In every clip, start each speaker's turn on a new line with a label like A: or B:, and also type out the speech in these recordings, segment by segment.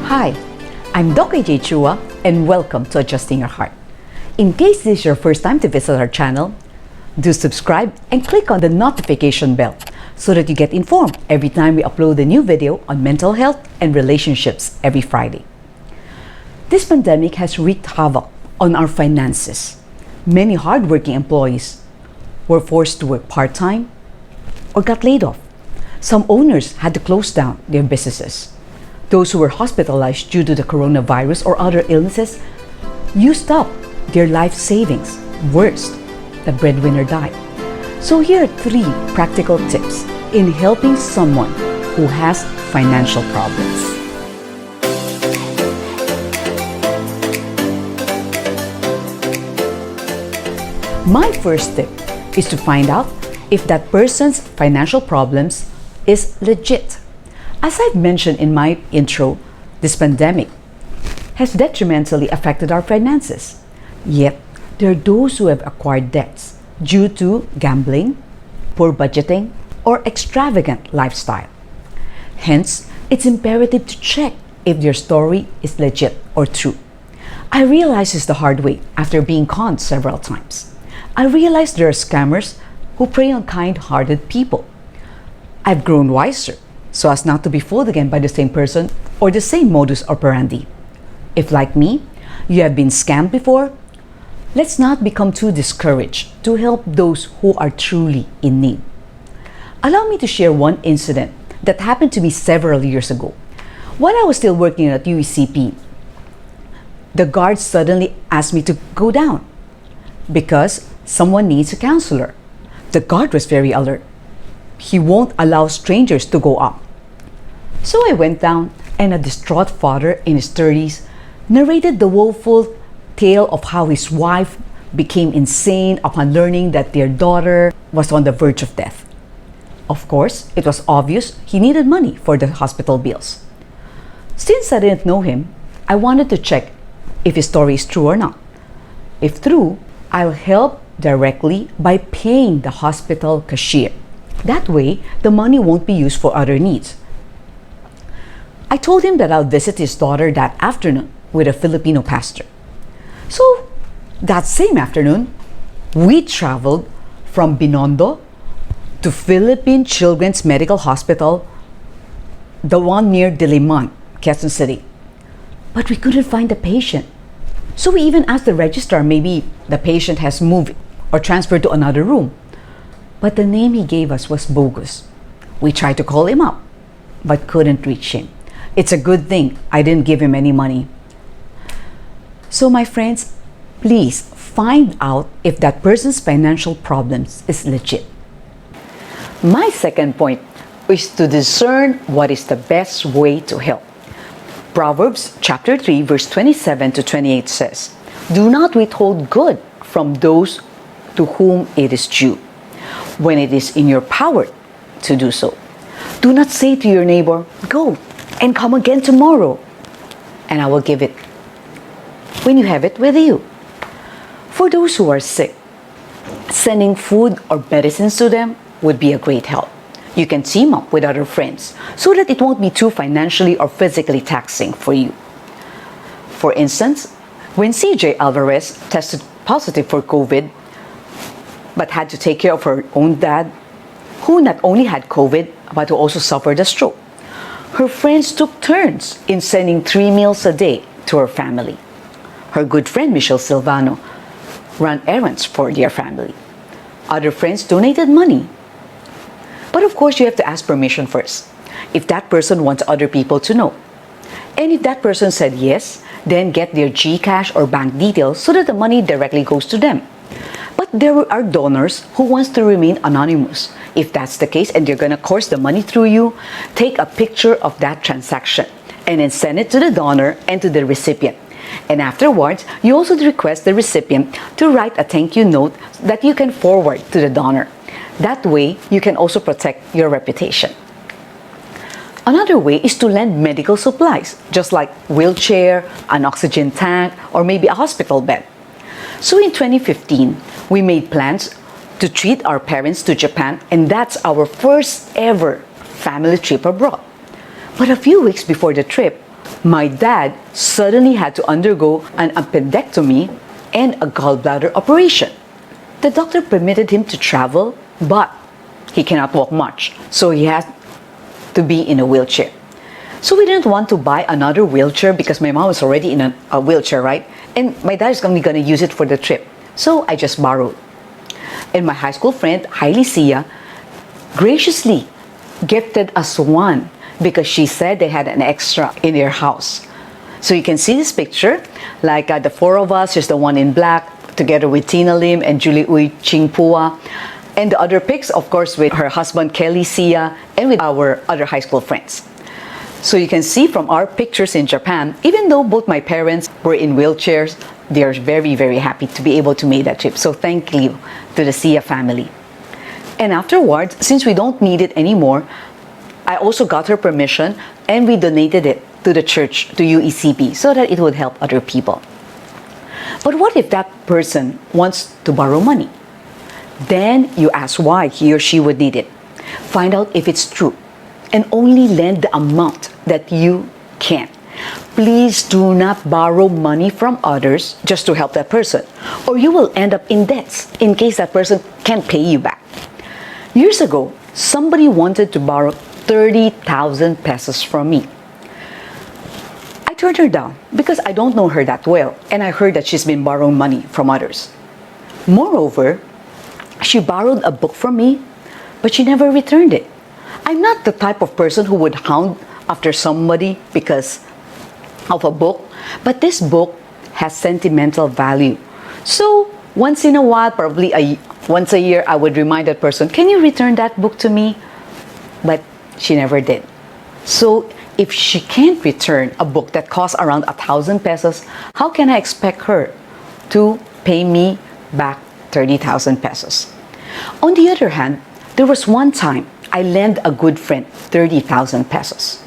A: Hi, I'm Doc AJ Chua and welcome to Adjusting Your Heart. In case this is your first time to visit our channel, do subscribe and click on the notification bell so that you get informed every time we upload a new video on mental health and relationships every Friday. This pandemic has wreaked havoc on our finances. Many hardworking employees were forced to work part-time or got laid off. Some owners had to close down their businesses. Those who were hospitalized due to the coronavirus or other illnesses used up their life savings. Worst, the breadwinner died. So here are 3 practical tips in helping someone who has financial problems. My first tip is to find out if that person's financial problems is legit. As I've mentioned in my intro, this pandemic has detrimentally affected our finances. Yet, there are those who have acquired debts due to gambling, poor budgeting, or extravagant lifestyle. Hence, it's imperative to check if their story is legit or true. I realized this the hard way after being conned several times. I realized there are scammers who prey on kind-hearted people. I've grown wiser so as not to be fooled again by the same person or the same modus operandi. If, like me, you have been scammed before, let's not become too discouraged to help those who are truly in need. Allow me to share one incident that happened to me several years ago. While I was still working at UECP, the guard suddenly asked me to go down because someone needs a counselor. The guard was very alert. He won't allow strangers to go up. So I went down, and a distraught father in his 30s narrated the woeful tale of how his wife became insane upon learning that their daughter was on the verge of death. Of course, it was obvious he needed money for the hospital bills. Since I didn't know him, I wanted to check if his story is true or not. If true, I'll help directly by paying the hospital cashier. That way, the money won't be used for other needs. I told him that I'll visit his daughter that afternoon with a Filipino pastor. So, that same afternoon, we traveled from Binondo to Philippine Children's Medical Hospital, the one near Diliman, Quezon City. But we couldn't find the patient. So we even asked the registrar maybe the patient has moved or transferred to another room. But the name he gave us was bogus. We tried to call him up, but couldn't reach him. It's a good thing I didn't give him any money. So my friends, please find out if that person's financial problems is legit. My second point is to discern what is the best way to help. Proverbs chapter 3 verse 27 to 28 says, "Do not withhold good from those to whom it is due, when it is in your power to do so. Do not say to your neighbor, 'Go and come again tomorrow, and I will give it,' when you have it with you." For those who are sick, sending food or medicines to them would be a great help. You can team up with other friends so that it won't be too financially or physically taxing for you. For instance, when CJ Alvarez tested positive for COVID but had to take care of her own dad, who not only had COVID but who also suffered a stroke, her friends took turns in sending 3 meals a day to her family. Her good friend Michelle Silvano ran errands for their family. Other friends donated money. But of course, you have to ask permission first, if that person wants other people to know. And if that person said yes, then get their GCash or bank details so that the money directly goes to them. But there are donors who wants to remain anonymous. If that's the case and they're going to course the money through you, take a picture of that transaction and then send it to the donor and to the recipient. And afterwards, you also request the recipient to write a thank you note that you can forward to the donor. That way, you can also protect your reputation. Another way is to lend medical supplies, just like wheelchair, an oxygen tank, or maybe a hospital bed. So in 2015, we made plans to treat our parents to Japan, and that's our first ever family trip abroad. But a few weeks before the trip, My dad suddenly had to undergo an appendectomy and a gallbladder operation. The doctor permitted him to travel, but he cannot walk much, so he has to be in a wheelchair. So we didn't want to buy another wheelchair because my mom was already in a wheelchair, right? And my dad is only going to use it for the trip. So I just borrowed. And my high school friend, Sia, graciously gifted us one because she said they had an extra in their house. So you can see this picture, like the four of us, just the one in black, together with Tina Lim and Julie Uy Ching Pua. And the other pics, of course, with her husband, Kelly Sia, and with our other high school friends. So you can see from our pictures in Japan, even though both my parents were in wheelchairs, they are very, very happy to be able to make that trip. So thank you to the Sia family. And afterwards, since we don't need it anymore, I also got her permission and we donated it to the church, to UECP, so that it would help other people. But what if that person wants to borrow money? Then you ask why he or she would need it. Find out if it's true and only lend the amount that you can. Please do not borrow money from others just to help that person, or you will end up in debts in case that person can't pay you back. Years ago, somebody wanted to borrow 30,000 pesos from me. I turned her down because I don't know her that well, and I heard that she's been borrowing money from others. Moreover, she borrowed a book from me, but she never returned it. I'm not the type of person who would hound after somebody because of a book, but this book has sentimental value. So once in a while, probably once a year, I would remind that person, can you return that book to me? But she never did. So if she can't return a book that costs around 1,000 pesos, how can I expect her to pay me back 30,000 pesos? On the other hand, there was one time I lent a good friend 30,000 pesos.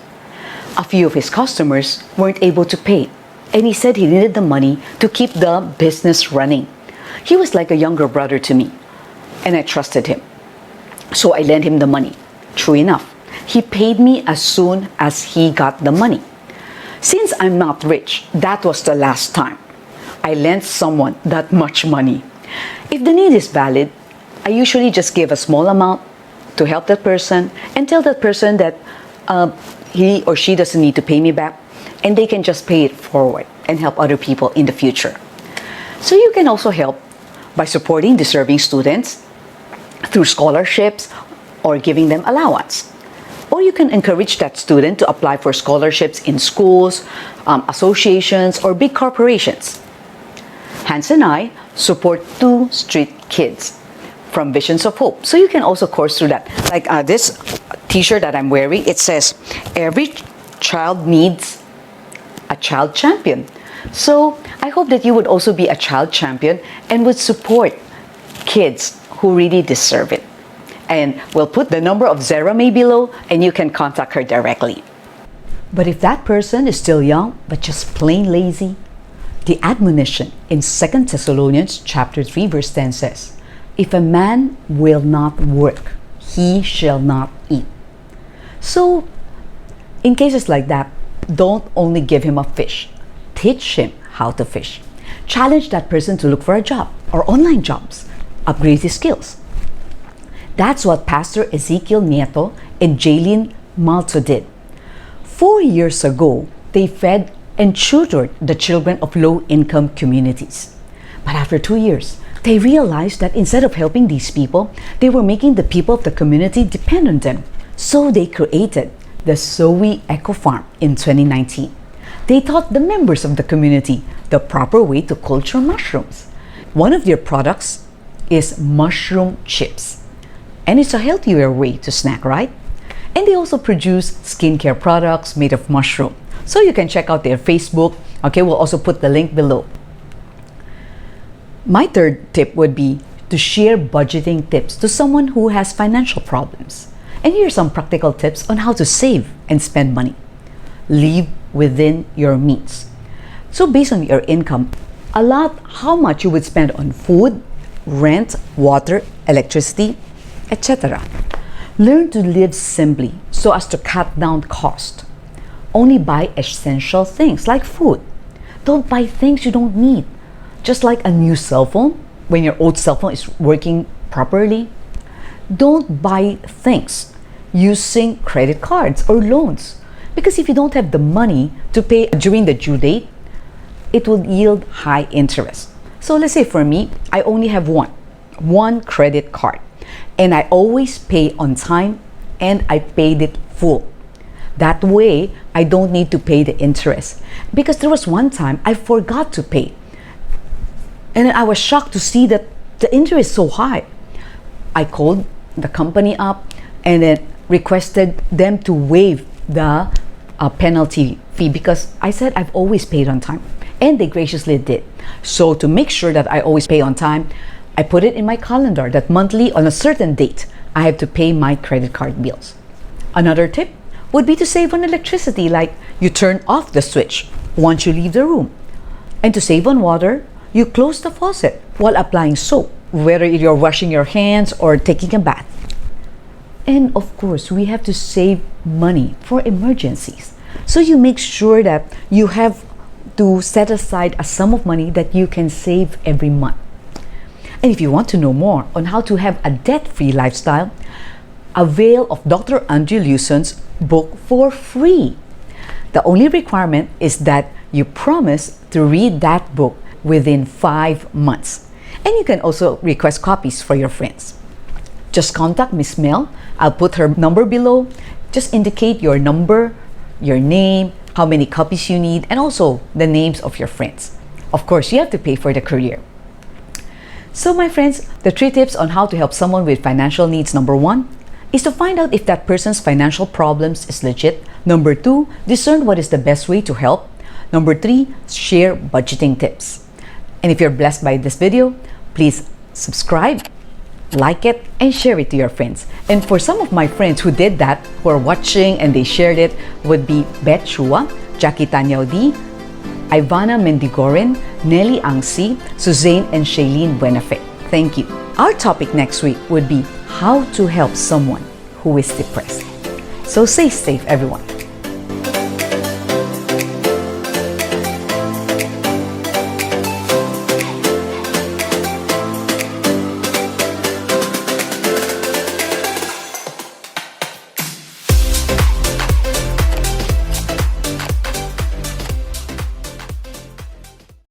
A: A few of his customers weren't able to pay, and he said he needed the money to keep the business running. He was like a younger brother to me, and I trusted him. So I lent him the money. True enough, he paid me as soon as he got the money. Since I'm not rich, that was the last time I lent someone that much money. If the need is valid, I usually just give a small amount to help that person and tell that person that he or she doesn't need to pay me back, and they can just pay it forward and help other people in the future. So you can also help by supporting deserving students through scholarships or giving them allowance. Or you can encourage that student to apply for scholarships in schools, associations, or big corporations. Hans and I support 2 street kids from Visions of Hope. So you can also course through that. Like this t-shirt that I'm wearing, it says, every child needs a child champion. So I hope that you would also be a child champion and would support kids who really deserve it. And we'll put the number of Zerah Mae below, and you can contact her directly. But if that person is still young, but just plain lazy, the admonition in 2 Thessalonians chapter 3, verse 10 says, if a man will not work, he shall not eat. So, in cases like that, don't only give him a fish. Teach him how to fish. Challenge that person to look for a job or online jobs. Upgrade his skills. That's what Pastor Ezekiel Nieto and Jaylene Malto did. 4 years ago, they fed and tutored the children of low-income communities. But after 2 years, they realized that instead of helping these people, they were making the people of the community depend on them. So they created the Zoe Eco Farm in 2019. They taught the members of the community the proper way to culture mushrooms. One of their products is mushroom chips. And it's a healthier way to snack, right? And they also produce skincare products made of mushroom. So you can check out their Facebook. Okay, we'll also put the link below. My third tip would be to share budgeting tips to someone who has financial problems. And here are some practical tips on how to save and spend money. Live within your means. So based on your income, allot how much you would spend on food, rent, water, electricity, etc. Learn to live simply so as to cut down cost. Only buy essential things like food. Don't buy things you don't need. Just like a new cell phone, when your old cell phone is working properly. Don't buy things using credit cards or loans. Because if you don't have the money to pay during the due date, it will yield high interest. So let's say for me, I only have one credit card. And I always pay on time and I paid it full. That way, I don't need to pay the interest. Because there was one time I forgot to pay. And I was shocked to see that the interest is so high. I called the company up and then requested them to waive the penalty fee because I said I've always paid on time. And they graciously did. So to make sure that I always pay on time, I put it in my calendar that monthly on a certain date, I have to pay my credit card bills. Another tip would be to save on electricity, like you turn off the switch once you leave the room. And to save on water, you close the faucet while applying soap, whether you're washing your hands or taking a bath. And of course, we have to save money for emergencies. So you make sure that you have to set aside a sum of money that you can save every month. And if you want to know more on how to have a debt-free lifestyle, avail of Dr. Andrew Lewson's book for free. The only requirement is that you promise to read that book within 5 months. And you can also request copies for your friends. Just contact Miss Mel. I'll put her number below. Just indicate your number, your name, how many copies you need, and also the names of your friends. Of course, you have to pay for the courier. So my friends, the 3 tips on how to help someone with financial needs. Number 1 is to find out if that person's financial problems is legit. Number 2, discern what is the best way to help. Number 3, share budgeting tips. And if you're blessed by this video, please subscribe, like it, and share it to your friends. And for some of my friends who did that, who are watching and they shared it, would be Beth Chua, Jackie Tanyao D, Ivana Mendigorin, Nelly Angsi, Suzanne and Shailene Buenafe. Thank you. Our topic next week would be how to help someone who is depressed. So stay safe, everyone.